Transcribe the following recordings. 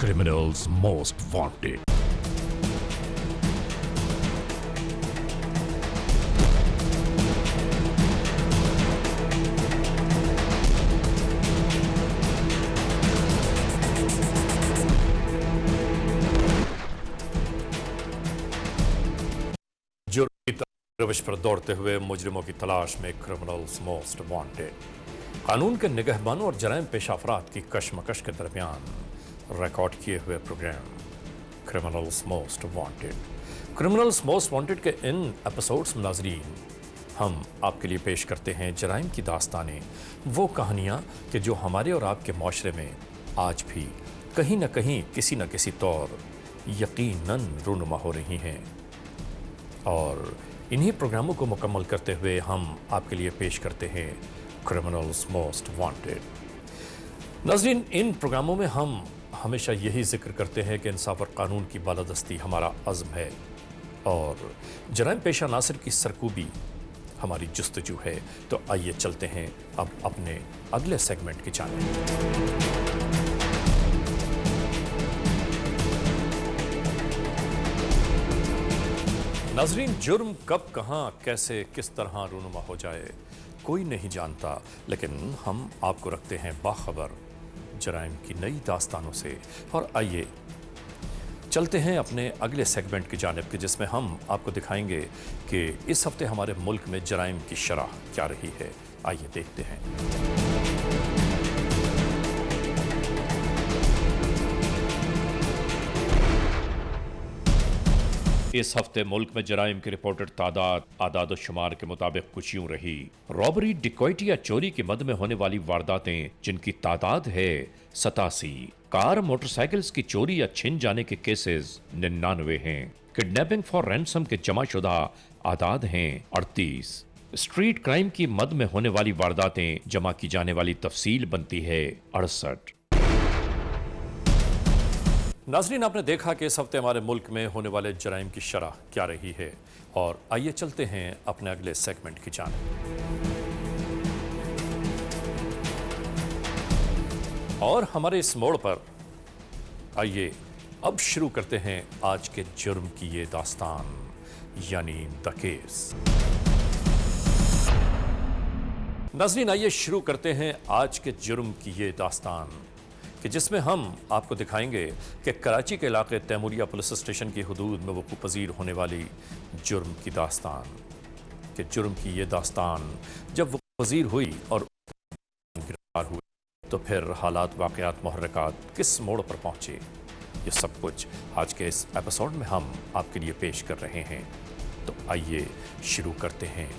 Criminals Most Wanted. जुर्म की रविश पर दौड़ते हुए मुजरिमों की तलाश में क्रिमिनल्स मोस्ट वांटेड। कानून के निगहबानों और जराइम पेशा अफराद की कशमकश के दरमियान रिकॉर्ड किए हुए programme criminals most wanted. Criminals most wanted के इन एपिसोड्स में नाजरीन हम आपके लिए पेश करते हैं जराइम की दास्तानें, वो कहानियाँ कि जो हमारे और आपके माशरे में आज भी कहीं ना कहीं किसी न किसी तौर यकीनन रूनुमा हो रही हैं। और इन्हीं प्रोग्रामों को मुकम्मल करते हुए हम आपके लिए पेश करते हैं क्रिमिनल्स मोस्ट वांटेड। नाज़रीन, इन प्रोग्रामों में हम हमेशा यही जिक्र करते हैं कि इंसाफ और कानून की बालादस्ती हमारा अज़्म है और जराइम पेशा नासिर की सरकूबी हमारी जुस्तजू है। तो आइए चलते हैं अब अपने अगले सेगमेंट की जानिब। नाज़रीन, जुर्म कब, कहाँ, कैसे, किस तरह रूनुमा हो जाए कोई नहीं जानता, लेकिन हम आपको रखते हैं बाखबर जराइम की नई दास्तानों से। और आइए चलते हैं अपने अगले सेगमेंट की जानिब के, जिसमें हम आपको दिखाएंगे कि इस हफ्ते हमारे मुल्क में जराइम की शरह क्या रही है। आइए देखते हैं। इस हफ्ते मुल्क में जराइम की रिपोर्टेड तादाद आदाद शुमार के मुताबिक कुछ यूं रही। रॉबरी, डिकॉइटी या चोरी के मद में होने वाली वारदातें जिनकी तादाद है 87। कार, मोटरसाइकिल्स की चोरी या छिन जाने के केसेस 99 हैं। किडनैपिंग फॉर रैंसम के जमाशुदा आदाद हैं 38। स्ट्रीट क्राइम की मद में होने वाली वारदातें जमा की जाने वाली तफसील बनती है 68। नाज़रीन, आपने देखा कि इस हफ्ते हमारे मुल्क में होने वाले जराइम की शरह क्या रही है, और आइए चलते हैं अपने अगले सेगमेंट की जानिब। और हमारे इस मोड़ पर आइए अब शुरू करते हैं आज के जुर्म की ये दास्तान, यानी द केस। नाज़रीन, आइए शुरू करते हैं आज के जुर्म की ये दास्तान कि जिसमें हम आपको दिखाएंगे कि कराची के इलाके तैमूरिया पुलिस स्टेशन की हुदूद में वक़ूफ़ पज़ीर होने वाली जुर्म की दास्तान। कि जुर्म की ये दास्तान जब वक़ूफ़ पज़ीर हुई और गिरफ्तार हुए तो फिर हालात, वाक़यात, मुहर्रिकात किस मोड़ पर पहुँचे, ये सब कुछ आज के इस एपिसोड में हम आपके लिए पेश कर रहे हैं। तो आइए शुरू करते हैं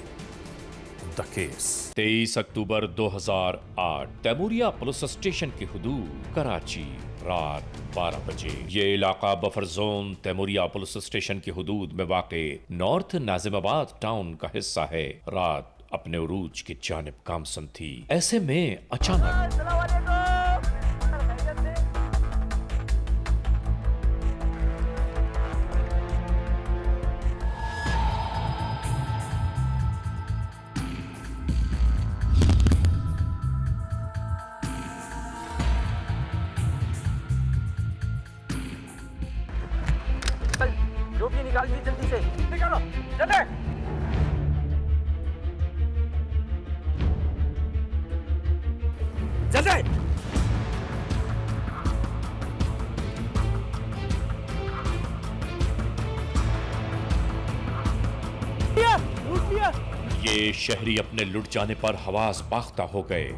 द केस। 23 अक्टूबर 2008 तैमूरिया पुलिस स्टेशन की हुदूद, कराची, रात 12 बजे। ये इलाका buffer zone Taimuria police station की हुदूद में वाक़े नॉर्थ नाजिमाबाद टाउन का हिस्सा है। रात अपने उरूज की जानिब गामसन थी। ऐसे में अचानक निकाल दी, जल्दी से निकालो, जल्दी। जल्दी। ये शहरी अपने लुट जाने पर हवास बाख्ता हो गए।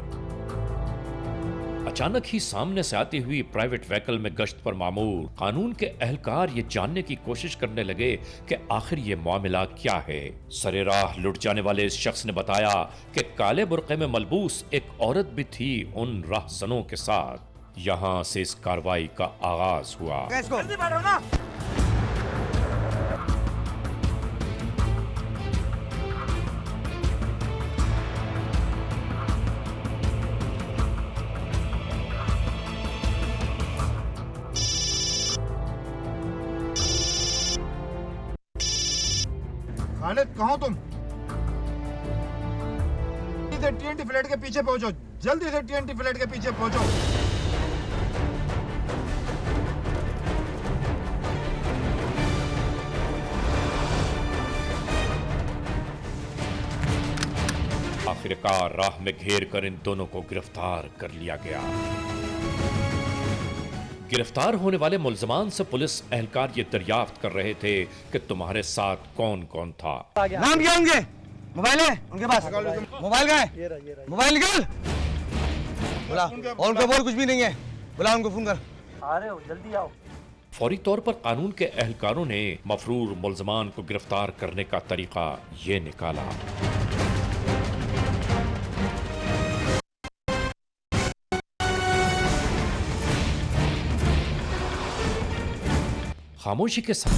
अचानक ही सामने से आती हुई प्राइवेट व्हीकल में गश्त पर मामूर कानून के एहलकार ये जानने की कोशिश करने लगे कि आखिर ये मामला क्या है। सरेराह लुट जाने वाले इस शख्स ने बताया कि काले बुर्के में मलबूस एक औरत भी थी उन राहजनों के साथ। यहाँ से इस कार्रवाई का आगाज हुआ। खालिद, कहाँ तुम? इधर टीएनटी फ्लैट के पीछे पहुंचो, जल्दी से टीएनटी फ्लैट के पीछे पहुंचो। आखिरकार राह में घेर कर इन दोनों को गिरफ्तार कर लिया गया। गिरफ्तार होने वाले मुल्जमान से पुलिस एहलकार ये दरियाफ्त कर रहे थे कि तुम्हारे साथ कौन कौन था। नाम क्या उनके? मोबाइल है उनके पास? मोबाइल कहाँ है? मोबाइल निकाल। बुला। और उनका बोल कुछ भी नहीं है। बुला उनको, फोन कर। आ रहे हो, जल्दी आओ। फौरी तौर पर कानून के एहलकारों ने मफरूर मुल्जमान को गिरफ्तार करने का तरीका ये निकाला। खामोशी के साथ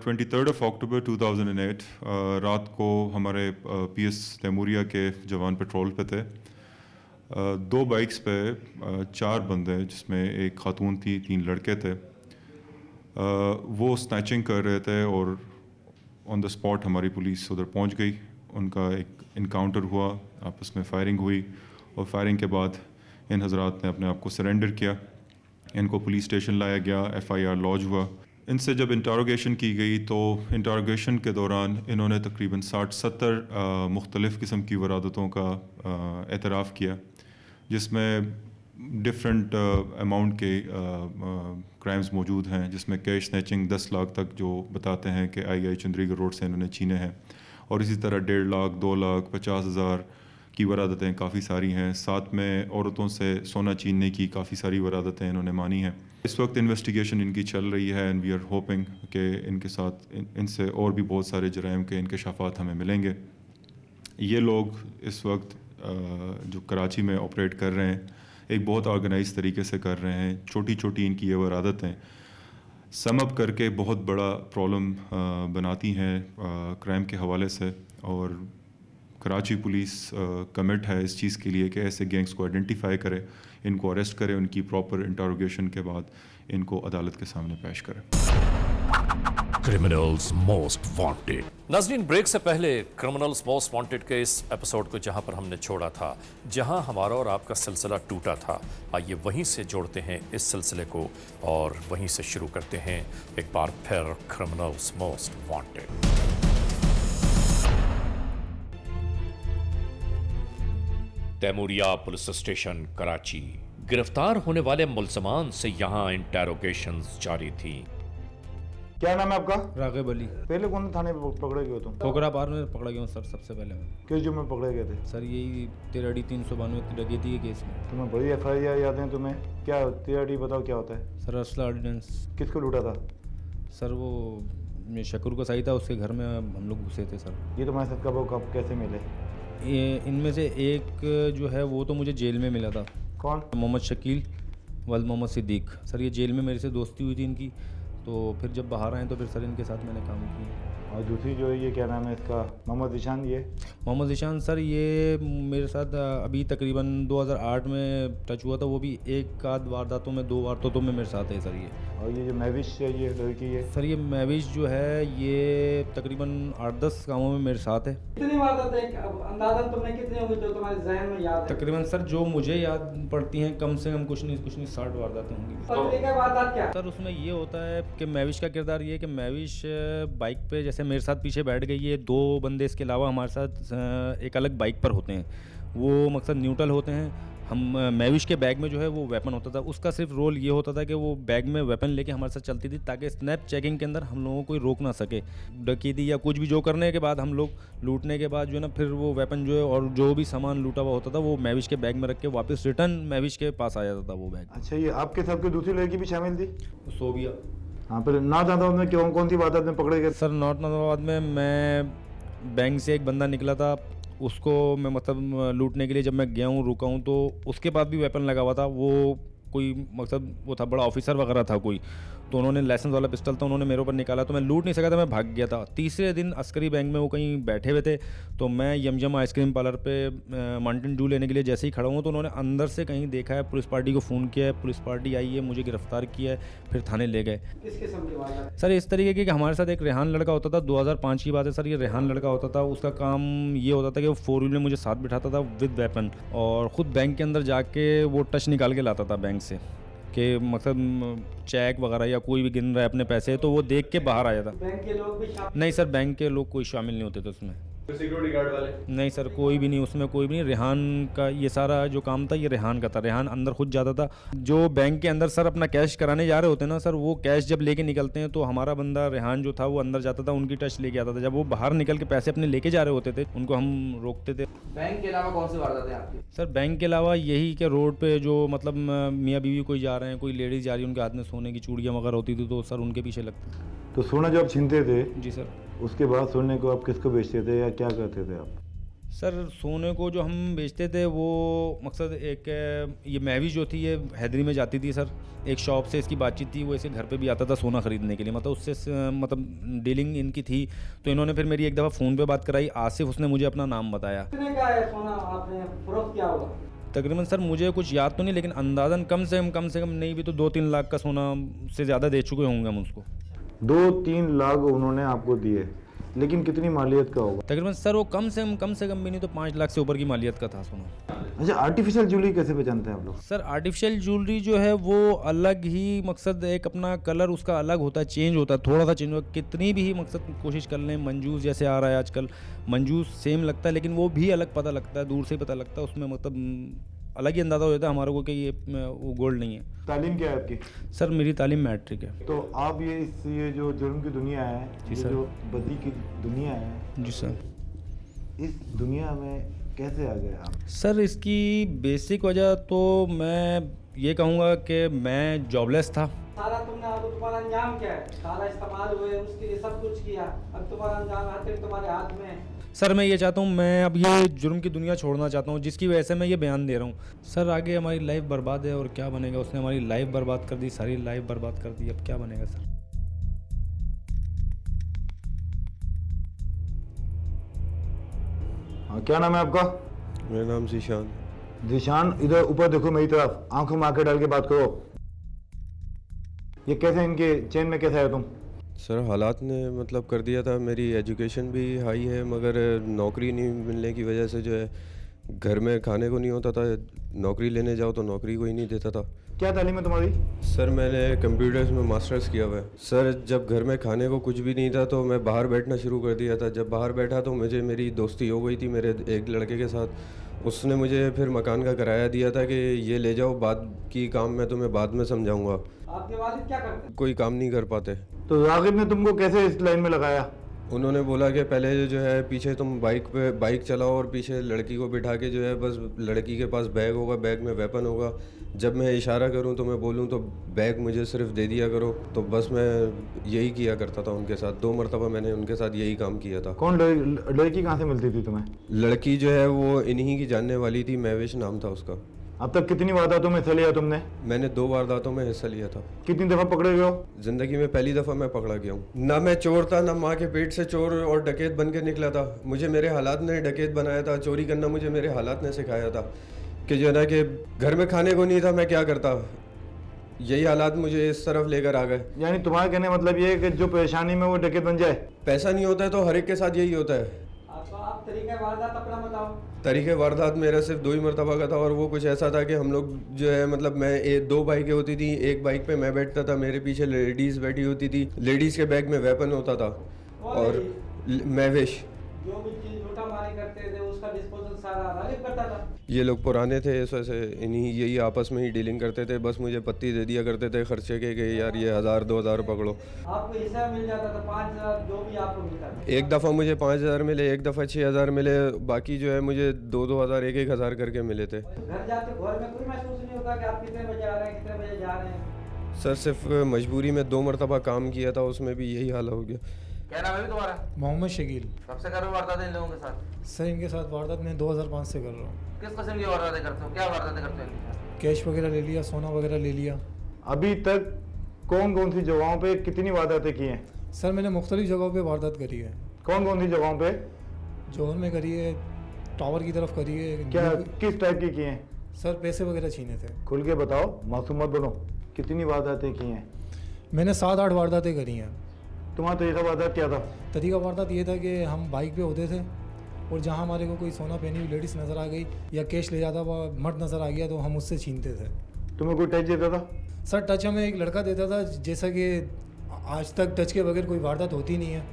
23 अक्टूबर 2008 रात को हमारे पीएस तैमूरिया के जवान पेट्रोल पे थे। दो बाइक्स पे 4 बंदे, जिसमें एक खातून थी, 3 लड़के थे। वो स्नैचिंग कर रहे थे और ऑन द स्पॉट हमारी पुलिस उधर पहुंच गई। उनका एक इनकाउंटर हुआ, आपस में फायरिंग हुई और फायरिंग के बाद इन हजरात ने अपने आप को सरेंडर किया। इनको पुलिस स्टेशन लाया गया, FIR लॉन्च हुआ। इनसे जब इंटरोगेशन की गई तो इंटरोगेशन के दौरान इन्होंने तकरीबन 60-70 मुख्तलिफ़ किस्म की वरादतों का एतराफ़ किया, जिसमें डिफरेंट अमाउंट के क्राइम्स मौजूद हैं, जिसमें कैश स्नैचिंग 10 लाख तक जो बताते हैं कि आई चंद्रीगढ़ रोड से इन्होंने छीने हैं, और इसी तरह 1.5 लाख, 2 लाख, 50,000 की वरादतें काफ़ी सारी हैं। साथ में औरतों से सोना छीनने की काफ़ी सारी वरादतें इन्होंने मानी हैं। इस वक्त इन्वेस्टिगेशन इनकी चल रही है एंड वी आर होपिंग कि इनके साथ इनसे और भी बहुत सारे जराइम के इंकशाफात हमें मिलेंगे। ये लोग इस वक्त जो कराची में ऑपरेट कर रहे हैं, एक बहुत ऑर्गेनाइज तरीके से कर रहे हैं। छोटी छोटी इनकी ये वरादतें सम अप करके बहुत बड़ा प्रॉब्लम बनाती हैं क्राइम के हवाले से, और कराची पुलिस कमिट है इस चीज़ के लिए कि ऐसे गैंग्स को आइडेंटिफाई करे, इनको अरेस्ट करे, उनकी प्रॉपर इंटरोगेशन के बाद इनको अदालत के सामने पेश करे। Criminals most wanted. नाज़रीन, ब्रेक से पहले क्रिमिनल्स मोस्ट वांटेड के इस एपिसोड को जहां पर हमने छोड़ा था, जहां हमारा और आपका सिलसिला टूटा था, आइए वहीं से जोड़ते हैं इस सिलसिले को और वहीं से शुरू करते हैं एक बार फिर criminals most wanted. Taimuria police station Karachi. गिरफ्तार होने वाले मुल्जमान से यहाँ इंटेरोगेशंस जारी थी। क्या नाम है आपका? रागिब अली। पहले कौन थाने पे पकड़े गए हो तुम? पोखरा पार में पकड़ा गया हूँ सर। सबसे पहले मैं किस जुर्म में पकड़े गए थे? सर यही 13D 392 डकैती के केस में। तुम्हें बड़ी FIR याद है तुम्हें? क्या 13D बताओ क्या होता है? सर असला ऑर्डिनेंस। किसको लूटा था? सर वो शकूर को सही था, उसके घर में हम लोग घुसे थे सर। ये तुम्हारे साथ कब कैसे मिले? इनमें से एक जो है वो तो मुझे जेल में मिला था। कौन? मोहम्मद शकील वल्द मोहम्मद सिद्दीक। सर ये जेल में मेरे से दोस्ती हुई थी इनकी, तो फिर जब बाहर आए तो फिर सर इनके साथ मैंने काम किया। और दूसरी जो है ये क्या नाम है इसका? मोहम्मद ईशान। ये मोहम्मद ईशान सर ये मेरे साथ अभी तकरीबन 2008 में टच हुआ था, वो भी एक आध वारदातों में, 2 वारदातों में मेरे साथ है सर ये। और ये जो महविश है ये लड़की है? सर ये महविश जो है ये तकरीबन 8-10 कामों में मेरे साथ है। कितनी वारदातें अंदाज़न तुमने कितनी होंगी जो तुम्हारे जहन में याद है? तकरीबन सर जो मुझे याद पड़ती हैं कम से कम कुछ नहीं 60 वारदातें होंगी। पत्रिका वारदात क्या? सर उसमें ये होता है कि महविश का किरदार ये है कि महविश बाइक पे जैसे मेरे साथ पीछे बैठ गई है, 2 बंदे इसके अलावा हमारे साथ एक अलग बाइक पर होते हैं, वो मकसद न्यूट्रल होते हैं। हम महविश के बैग में जो है वो वेपन होता था, उसका सिर्फ रोल ये होता था कि वो बैग में वेपन लेके हमारे साथ चलती थी ताकि स्नैप चेकिंग के अंदर हम लोगों को कोई रोक ना सके। डकैती या कुछ भी जो करने के बाद हम लोग लूटने के बाद जो है ना, फिर वो वेपन जो है और जो भी सामान लूटा हुआ होता था वो महविश के बैग में रख के वापस रिटर्न महविश के पास आ जाता था वो बैग। अच्छा, ये आपके साथ कोई दूसरी लड़की भी शामिल थी? सोबिया। हाँ, फिर नादाबाद में कौन सी वारदात में पकड़े गए? सर नादाबाद में मैं बैंक से एक बंदा निकला था, उसको मैं मतलब लूटने के लिए जब मैं गया हूँ, रुका हूँ, तो उसके पास भी वेपन लगा हुआ था। वो कोई मतलब वो था बड़ा ऑफिसर वगैरह था कोई, तो उन्होंने लाइसेंस वाला पिस्टल था, उन्होंने मेरे ऊपर निकाला तो मैं लूट नहीं सका था, मैं भाग गया था। तीसरे दिन अस्करी बैंक में वो कहीं बैठे हुए थे, तो मैं यम आइसक्रीम पार्लर पे माउंटेन ड्यू लेने के लिए जैसे ही खड़ा हूँ तो उन्होंने अंदर से कहीं देखा है, पुलिस पार्टी को फ़ोन किया है, पुलिस पार्टी आई है, मुझे गिरफ्तार किया है, फिर थाने ले गए। किस किस्म की वारदात? सर इस तरीके की कि हमारे साथ एक रेहान लड़का होता था, 2005 की बात है सर। ये रेहान लड़का होता था, उसका काम ये होता था कि वो 4 व्हीलर में मुझे साथ बिठाता था विद वेपन, और ख़ुद बैंक के अंदर जाके वो टच निकाल के लाता था बैंक से कि मतलब चेक वगैरह या कोई भी गिन रहा है अपने पैसे, तो वो देख के बाहर आ जाता। बैंक के लोग भी नहीं सर, बैंक के लोग कोई शामिल नहीं होते थे उसमें। सिक्योरिटी गार्ड वाले? नहीं सर, कोई भी नहीं, उसमें कोई भी नहीं। रेहान का ये सारा जो काम था ये रेहान का था। रेहान अंदर खुद जाता था। जो बैंक के अंदर सर अपना कैश कराने जा रहे होते हैं ना सर, वो कैश जब लेके निकलते हैं तो हमारा बंदा रेहान जो था वो अंदर जाता था, उनकी टच लेके आता था। जब वो बाहर निकल के पैसे अपने लेके जा रहे होते थे उनको हम रोकते थे। बैंक के अलावा कौन सी वारदातें आपकी? सर बैंक के अलावा यही कि रोड पे जो मतलब मियाँ बीवी कोई जा रहे हैं, कोई लेडीज़ जा रही है, उनके हाथ में सोने की चूड़ियाँ वगैरह होती थी तो सर उनके पीछे लगते। तो सोना जो आप छीनते थे, जी सर। उसके बाद सोने को आप किसको बेचते थे या क्या करते थे आप? सर सोने को जो हम बेचते थे वो मकसद एक ये महवी जो थी ये हैदरी में जाती थी सर, एक शॉप से इसकी बातचीत थी, वो ऐसे घर पे भी आता था सोना ख़रीदने के लिए, मतलब उससे मतलब डीलिंग इनकी थी। तो इन्होंने फिर मेरी एक दफ़ा फ़ोन पे बात कराई, आसिफ, उसने मुझे अपना नाम बताया। कितने का है सोना आपने फरोख्त किया होगा? तकरीबन सर मुझे कुछ याद तो नहीं, लेकिन अंदाज़न कम से कम नहीं भी तो 2-3 लाख का सोना से ज़्यादा दे चुके होंगे हम उसको। 2-3 लाख उन्होंने आपको दिए, लेकिन कितनी मालियत का होगा? तकरीबन सर वो कम से कम भी नहीं तो 5 लाख से ऊपर की मालियत का था सोना। अच्छा, आर्टिफिशियल ज्वेलरी कैसे पहचानते हैं आप लोग? सर आर्टिफिशियल ज्वेलरी जो है वो अलग ही मकसद एक अपना कलर उसका अलग होता है, चेंज होता है, थोड़ा सा चेंज होता है। कितनी भी मकसद कोशिश कर लें, मंजूस जैसे आ रहा है आजकल, मंजूस सेम लगता है लेकिन वो भी अलग पता लगता है, दूर से पता लगता है, उसमें मतलब अलग ही अंदाज़ा हो जाता है हमारे को कि ये वो गोल्ड नहीं है। तालीम क्या है आपकी? सर मेरी तालीम मैट्रिक है। तो आप ये जो जुर्म की दुनिया है, जी ये सर। जो बदी की दुनिया है, जी सर। इस दुनिया में कैसे आ गए आप? सर इसकी बेसिक वजह तो मैं ये कहूँगा कि मैं जॉबलेस था। सारा तुमने, अब तुम्हारा अंजाम क्या है? सारा इस्तेमाल हुए, उसके लिए सब कुछ किया, अब तुम्हारा अंजाम हर तक तुम्हारे हाथ में है। सर मैं ये चाहता हूँ, मैं अब ये जुर्म की दुनिया छोड़ना चाहता हूँ, जिसकी वजह से मैं ये बयान दे रहा हूँ। सर आगे हमारी लाइफ बर्बाद है और क्या बनेगा, उसने हमारी लाइफ बर्बाद कर दी, सारी लाइफ बर्बाद कर दी, अब क्या बनेगा सर। हाँ, क्या नाम है आपका? मेरा नाम जीशान। जीशान, इधर ऊपर देखो मेरी तरफ, आंखों में आंखें डाल के बात करो। ये कैसे इनके चेन में कैसे आए तुम? सर हालात ने मतलब कर दिया था, मेरी एजुकेशन भी हाई है मगर नौकरी नहीं मिलने की वजह से जो है घर में खाने को नहीं होता था, नौकरी लेने जाओ तो नौकरी कोई नहीं देता था। क्या तालीम है तुम्हारी? सर मैंने कंप्यूटर्स में मास्टर्स किया हुआ है। सर जब घर में खाने को कुछ भी नहीं था तो मैं बाहर बैठना शुरू कर दिया था। जब बाहर बैठा तो मुझे मेरी दोस्ती हो गई थी मेरे एक लड़के के साथ, उसने मुझे फिर मकान का किराया दिया था कि ये ले जाओ, बाद की काम मैं तुम्हें बाद में समझाऊंगा। आपके वालिद क्या करते? कोई काम नहीं कर पाते। तो रागिब ने तुमको कैसे इस लाइन में लगाया? उन्होंने बोला कि पहले जो है पीछे तुम बाइक चलाओ और पीछे लड़की को बिठा के जो है बस लड़की के पास बैग होगा, बैग में वेपन होगा, जब मैं इशारा करूं तो मैं बोलूं तो बैग मुझे सिर्फ दे दिया करो। तो बस मैं यही किया करता था उनके साथ, 2 मरतबा मैंने उनके साथ यही काम किया था। कौन लड़की कहाँ से मिलती थी तुम्हें? लड़की जो है वो इन्हीं की जानने वाली थी, महविश नाम था उसका। अब तक कितनी वारदातों में हिस्सा लिया तुमने? मैंने 2 वारदातों में हिस्सा लिया था। कितनी दफ़ा पकड़े गए हो? ज़िंदगी में पहली दफ़ा मैं पकड़ा गया हूँ। ना मैं चोर था, ना माँ के पेट से चोर और डकैत बन के निकला था, मुझे मेरे हालात ने डकैत बनाया था। चोरी करना मुझे मेरे हालात ने सिखाया था कि जो है ना कि घर में खाने को नहीं था, मैं क्या करता, यही हालात मुझे इस तरफ लेकर आ गए। यानी तुम्हारा कहने मतलब ये है कि जो परेशानी में वो डकैत बन जाए? पैसा नहीं होता है तो हर एक के साथ यही होता है। आप तरीका वारदात अपना बताओ। तरीके वारदात मेरा सिर्फ 2 ही मरतबा का था और वो कुछ ऐसा था कि हम लोग जो है मतलब मैं 2 बाइकें होती थी, एक बाइक पे मैं बैठता था, मेरे पीछे लेडीज़ बैठी होती थी, लेडीज़ के बैग में वेपन होता था और महविश जो भी चीज लूटा मारी करते थे उसका डिस्पोजल सारा रागिब करता था। ये लोग पुराने थे, इस वजह से इन्हीं यही आपस में ही डीलिंग करते थे, बस मुझे पत्ती दे दिया करते थे खर्चे के कि यार ये 1000-2000 पकड़ो। आपको हिस्सा मिल जाता था 5000 जो भी आपको मिलता था? एक दफ़ा मुझे 5000 मिले, एक दफ़ा 6000 मिले, बाकी जो है मुझे 2-2 हज़ार 1-1 हज़ार करके मिले थे। घर जाते घर में कोई महसूस नहीं होता कि आप कितने बजे आ रहे हैं, कितने बजे जा रहे हैं? सर सिर्फ मजबूरी में 2 मरतबा काम किया था, उसमें भी यही हाल हो गया। क्या नाम है भी तुम्हारा? मोहम्मद शकील। कब से कर रहे हो वारदातें इन लोगों के साथ? सर इनके साथ वारदात मैं 2005 से कर रहा हूँ। किस किस्म की वारदातें करते हो, क्या वारदातें करते हो इनके साथ? कैश वगैरह ले लिया, सोना वगैरह ले लिया। अभी तक कौन कौन सी जगहों पे कितनी वारदातें की हैं? सर मैंने मुख्तलिफ जगहों पे वारदात करी है। कौन कौन सी जगहों पे? जौहर में करी है, टावर की तरफ करी है। क्या किस टाइप की हैं? सर पैसे वगैरह छीने थे। खुल के बताओ, मासूम मत बनो। कितनी वारदातें की हैं? मैंने 7-8 वारदातें करी हैं। तुम्हारा तरीका वारदात क्या था? तरीका वारदात ये था कि हम बाइक पे होते थे और जहाँ हमारे को कोई सोना पहनी हुई लेडीज़ नज़र आ गई या कैश ले जाता हुआ मर्द नज़र आ गया तो हम उससे छीनते थे। तुम्हें कोई टच देता था? सर टच हमें एक लड़का देता था, जैसा कि आज तक टच के बगैर कोई वारदात होती नहीं है।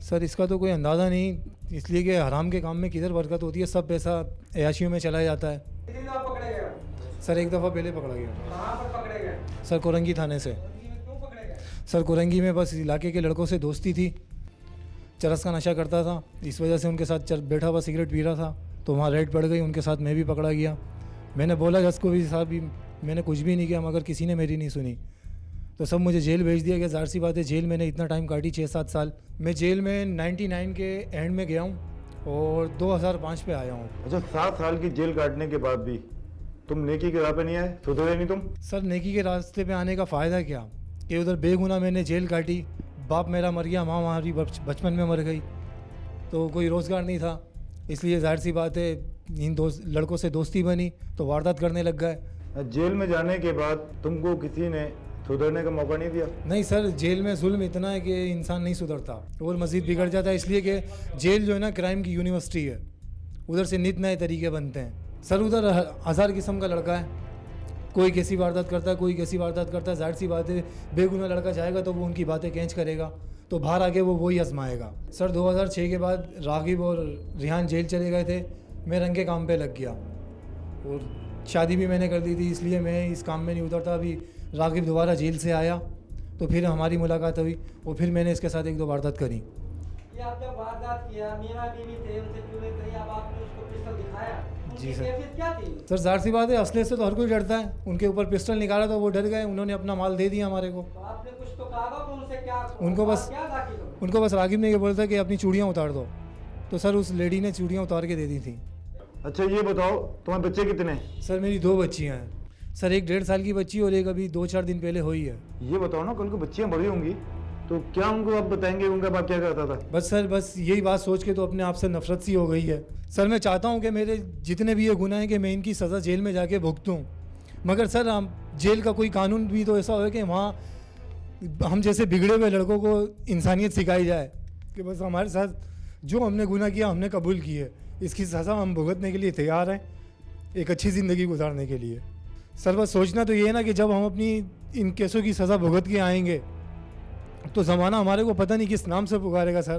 सर इसका तो कोई अंदाज़ा नहीं, इसलिए कि हराम के काम में किधर बरकत होती है, सब पैसा अयाशियों में चला जाता है। कितनी दफा पकड़े गए? सर एक दफ़ा पहले पकड़ा गया। कहाँ पर पकड़े गए? सर कोरंगी थाने से। क्यों पकड़े गए? सर कोरंगी में बस इलाके के लड़कों से दोस्ती थी, चरस का नशा करता था, इस वजह से उनके साथ बैठा हुआ सिगरेट पी रहा था, तो वहाँ रेड पड़ गई, उनके साथ मैं भी पकड़ा गया। मैंने बोला जज को भी, साहब भी मैंने कुछ भी नहीं किया, मगर किसी ने मेरी नहीं सुनी, तो सब मुझे जेल भेज दिया गया। ज़ाहिर सी बात है, जेल मैंने इतना टाइम काटी 6-7 साल। मैं जेल में 99 के एंड में गया हूँ और 2005 पे आया हूँ। अच्छा, 7 साल की जेल काटने के बाद भी तुम नेकी के राह पे नहीं आए, सुधरे नहीं तुम? सर नेकी के रास्ते पे आने का फ़ायदा क्या, कि उधर बेगुनाह मैंने जेल काटी, बाप मेरा मर गया, माँ हमारी बचपन में मर गई, तो कोई रोज़गार नहीं था, इसलिए जाहिर सी बात है इन लड़कों से दोस्ती बनी तो वारदात करने लग गए। जेल में जाने के बाद तुमको किसी ने सुधरने का मौका नहीं दिया? नहीं सर, जेल में जुल्म इतना है कि इंसान नहीं सुधरता और मज़ीद बिगड़ जाता है, इसलिए कि जेल जो है ना क्राइम की यूनिवर्सिटी है, उधर से नित नए तरीके बनते हैं। सर उधर 1000 किस्म का लड़का है, कोई कैसी वारदात करता है, कोई कैसी वारदात करता है। जाहिर सी बात है बेगुनाह लड़का जाएगा तो वो उनकी बातें कैच करेगा, तो बाहर आके वो वही आजमाएगा। सर 2006 के बाद रागिब और रिहान जेल चले गए थे, मैं रंगे काम पे लग गया और शादी भी मैंने कर दी थी, इसलिए मैं इस काम में नहीं उतरता। अभी रागिब दोबारा जेल से आया तो फिर हमारी मुलाकात हुई और फिर मैंने इसके साथ 1-2 वारदात करी। ये आप जब वारदात किया, मियां बीवी थे, उनसे क्यों करी, अब आपने उसको पिस्टल दिखाया? जी सर। कैफियत क्या थी? सर जाहिर सी बात है, असले से तो हर कोई डरता है, उनके ऊपर पिस्टल निकाला तो वो डर गए, उन्होंने अपना माल दे दिया हमारे को। तो आपने कुछ तो कहा था उनसे, क्या उनको बस रागिब ने ये बोला था कि अपनी चूड़ियाँ उतार दो, तो सर उस लेडी ने चूड़ियाँ उतार के दे दी थी। अच्छा ये बताओ, तुम्हारे बच्चे कितने हैं? सर मेरी 2 बच्चियाँ हैं सर, एक 1.5 साल की बच्ची और एक अभी 2-4 दिन पहले हुई है। ये बताओ ना, कल को बच्चियाँ बड़ी होंगी तो क्या उनको आप बताएंगे उनका बाप क्या करता था? बस सर, बस यही बात सोच के तो अपने आप से नफरत सी हो गई है। सर मैं चाहता हूँ कि मेरे जितने भी ये गुनाह हैं कि मैं इनकी सज़ा जेल में जाके भुगतूँ, मगर सर हम जेल का कोई कानून भी तो ऐसा हो कि वहाँ हम जैसे बिगड़े हुए लड़कों को इंसानियत सिखाई जाए कि बस हमारे साथ जो हमने गुनाह किया हमने कबूल की है, इसकी सज़ा हम भुगतने के लिए तैयार हैं, एक अच्छी ज़िंदगी गुजारने के लिए। सर बस सोचना तो ये है ना कि जब हम अपनी इन केसों की सज़ा भुगत के आएंगे तो ज़माना हमारे को पता नहीं किस नाम से पुकारेगा। सर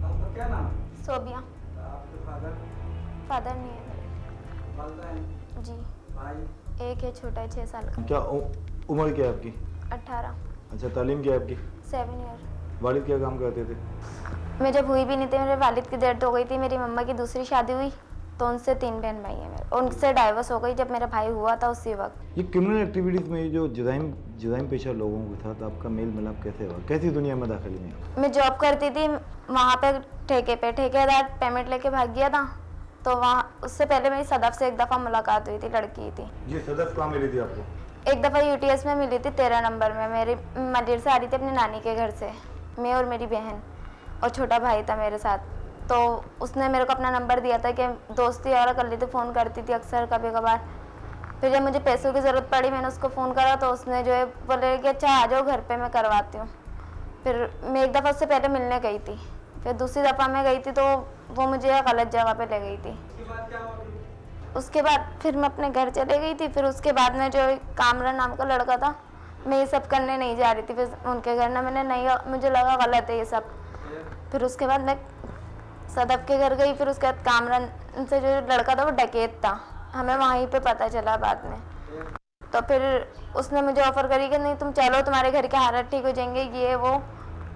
आपका क्या नाम? सोबिया। आपके फादर नहीं है मेरे। वालिदा हैं? जी। भाई? एक है, छोटा है, 6 साल का। क्या उम्र क्या है आपकी? 18। अच्छा, तालीम क्या है आपकी? 7 ईयर। वालिद क्या काम करते थे? मैं जब हुई भी नहीं थी, मेरे वालिद की डेथ हो गई थी, मेरी मम्मा की दूसरी शादी हुई तो उनसे 3 बहन भाई हैं मेरे, उनसे डाइवर्स हो गई जब मेरा भाई हुआ था उसी वक्त। ये क्रिमिनल एक्टिविटीज़ में जो जराइम पेशा लोगों के साथ आपका मेल मिलाप कैसे हुआ, कैसी दुनिया में दाखिल हुई? मैं जॉब करती थी वहाँ पे ठेके पे, ठेकेदार पेमेंट लेके भाग गया था, तो वहाँ उससे पहले मेरी सदफ से एक दफ़ा मुलाकात हुई थी, लड़की थी। ये सदफ कहाँ मिली थी आपको? एक दफ़ा यूटीएस में मिली थी 13 नंबर में, मेरी मलिर से आ रही थी अपनी नानी के घर से, मैं और मेरी बहन और छोटा भाई था मेरे साथ, तो उसने मेरे को अपना नंबर दिया था कि दोस्ती वगैरह कर ली थी, फ़ोन करती थी अक्सर कभी कभार। फिर जब मुझे पैसों की ज़रूरत पड़ी मैंने उसको फ़ोन करा तो उसने जो है बोले कि अच्छा आ जाओ घर पे, मैं करवाती हूँ। फिर मैं एक दफ़ा उससे पहले मिलने गई थी, फिर दूसरी दफ़ा मैं गई थी तो वो मुझे गलत जगह पे ले गई थी। उसके बाद फिर मैं अपने घर चले गई थी। फिर उसके बाद में जो कामरान नाम का लड़का था, मैं ये सब करने नहीं जा रही थी, फिर उनके घर ना मैंने नहीं, मुझे लगा गलत है ये सब। फिर उसके बाद मैं सदफ के घर गई, फिर उसके बाद कामरान से जो लड़का था वो डकैत था, हमें वहीं पे पता चला बाद में। तो फिर उसने मुझे ऑफ़र करी कि नहीं तुम चलो, तुम्हारे घर के हालात ठीक हो जाएंगे, ये वो,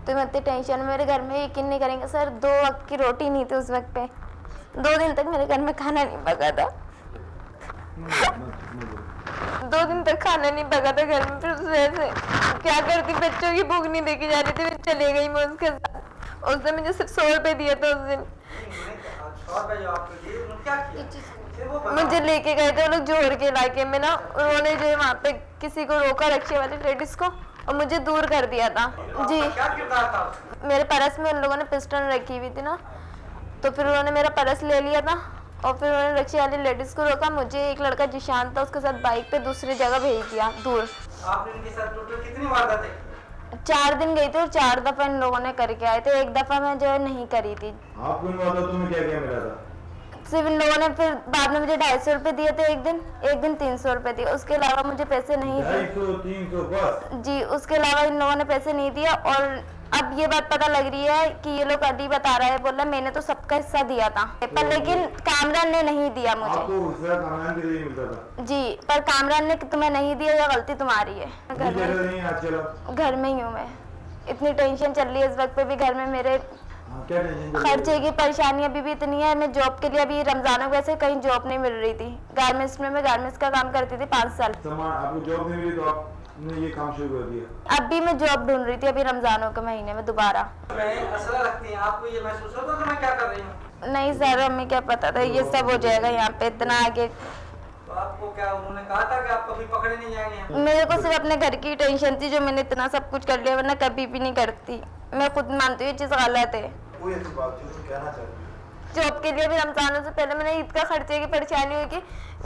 तुम इतनी टेंशन। मेरे घर में यकीन नहीं करेंगे सर, 2 वक्त की रोटी नहीं थी उस वक्त पे, 2 दिन तक मेरे घर में खाना नहीं पका था, 2 दिन तक खाना नहीं पका था घर में। फिर उस वजह से क्या करती, बच्चों की भूख नहीं देखी जा रही थी, फिर चले गई मैं उसके साथ। उसने मुझे सिर्फ 100 रुपये दिए थे उस दिन, मुझे लेके गए थे वो लोग जोहर के इलाके में ना, उन्होंने जो है वहाँ पे किसी को रोका, रक्षे वाले लेडीज को, और मुझे दूर कर दिया था। जी, मेरे पर्स में उन लोगों ने पिस्टल रखी हुई थी ना, तो फिर उन्होंने मेरा पर्स ले लिया था और फिर उन्होंने रक्षे वाली लेडीज को रोका, मुझे एक लड़का जिशान था उसके साथ बाइक पे दूसरी जगह भेज दिया दूर। आपने इनके साथ टोटल कितनी वारदातें? 4 दिन गई थी और 4 दफ़ा इन लोगों ने करके आए थे, 1 दफ़ा मैं जो है नहीं करी थी। आपको इन वारदातों में क्या क्या मिला था? सिर्फ इन लोगों ने फिर बाद में मुझे 250 रुपये दिए थे एक दिन 300 रुपये दिए, उसके अलावा मुझे पैसे नहीं दिए। 300 बस जी, उसके अलावा इन लोगों ने पैसे नहीं दिए। और अब ये बात पता लग रही है कि ये लोग अभी बता रहा है, बोल रहा मैंने तो सबका हिस्सा दिया था, पर लेकिन कामरान ने नहीं दिया मुझे। आपको हिस्सा कामरान के लिए मिलता था? जी, पर कामरान ने तुम्हें नहीं दिया, या गलती तुम्हारी है। घर में ही हूँ मैं, इतनी टेंशन चल रही है इस वक्त पे भी घर में मेरे, खर्चे की परेशानी अभी भी इतनी है। मैं जॉब के लिए अभी रमजानों की वजह से कहीं जॉब नहीं मिल रही थी। गारमेंट्स में मैं गारमेंट्स का काम करती थी 5 साल। आपको जॉब नहीं मिली तो आपने ये काम शुरू कर दिया? अभी मैं जॉब ढूंढ रही थी अभी रमजानों के महीने में दोबारा। असला रखती हैं, आपको ये महसूस होता है मैं क्या कर रही हूँ? नहीं सर, हमें क्या पता था ये सब हो जाएगा यहाँ पे इतना आगे। तो आपको क्या उन्होंने कहा था कि आप कभी पकड़े नहीं जाएंगे? मेरे को सिर्फ अपने घर की टेंशन थी, जो मैंने इतना सब कुछ कर लिया, वरना कभी भी नहीं करती। मैं खुद मानती हूँ ये चीज़ गलत है। कोई अच्छी बात नहीं, तुम कहना चाहती हो? जॉब के लिए भी रमजानों से पहले मैंने ईद का खर्चे की परेशानी हुई कि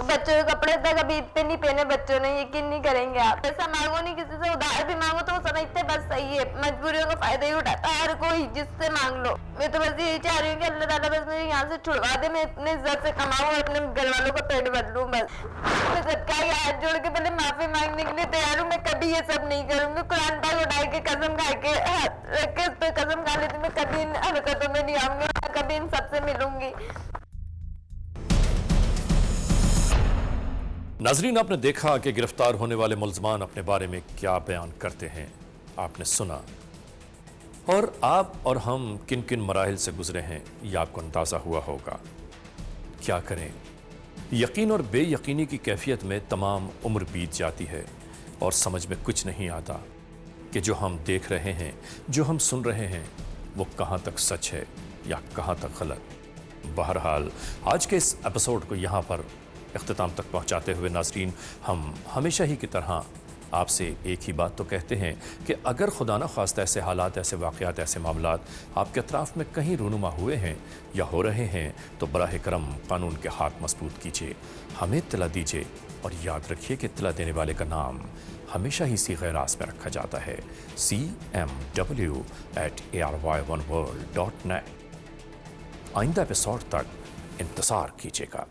बच्चों के कपड़े तक अभी ईद पे नहीं पहने बच्चों ने, यकीन नहीं करेंगे आप। पैसा मांगो नहीं, किसी से उधार भी मांगो तो वो समझते बस सही है, मजबूरियों का फायदा ही उठाता है हर कोई, जिससे मांग लो। मैं तो बस यही चाह रही हूँ कि अल्लाह ताला बस मुझे यहाँ से छुड़वा दे, मैं इतनी इज्जत से कमाऊँ और अपने घर वालों का पेट बदलूँ बस। मैं सबका ही हाथ जोड़ के पहले माफी मांगने के लिए तैयार हूँ। मैं कभी ये सब नहीं करूँगी। कुरान पाक उठा के कसम खा के हाथ रख के उस पर कसम खा लेती, मैं कभी इन हरकतों में नहीं आऊंगी, कभी इन सबसे मिलूंगी। नाजरीन, आपने देखा कि गिरफ्तार होने वाले मुल्ज़मान अपने बारे में क्या बयान करते हैं, आपने सुना। और आप और हम किन किन मराहिल से गुजरे हैं यह आपको अंदाज़ा हुआ होगा। क्या करें, यकीन और बेयकीनी की कैफियत में तमाम उम्र बीत जाती है और समझ में कुछ नहीं आता कि जो हम देख रहे हैं, जो हम सुन रहे हैं, वो कहाँ तक सच है या कहाँ तक गलत। बहरहाल आज के इस एपिसोड को यहाँ पर इख्तिताम तक पहुँचाते हुए नाजरीन, हम हमेशा ही की तरह आपसे एक ही बात तो कहते हैं कि अगर खुदा न खास्ता ऐसे हालात, ऐसे वाक़यात, ऐसे मामलात आपके अतराफ़ में कहीं रूनुमा हुए हैं या हो रहे हैं तो बराह करम कानून के हाथ मजबूत कीजिए, हमें इत्तला दीजिए। और याद रखिए कि इत्तला देने वाले का नाम हमेशा ही सीग़े रास में रखा जाता है, cmw@ary1world.net। आइंदा एपिसोड तक इंतज़ार कीजिएगा।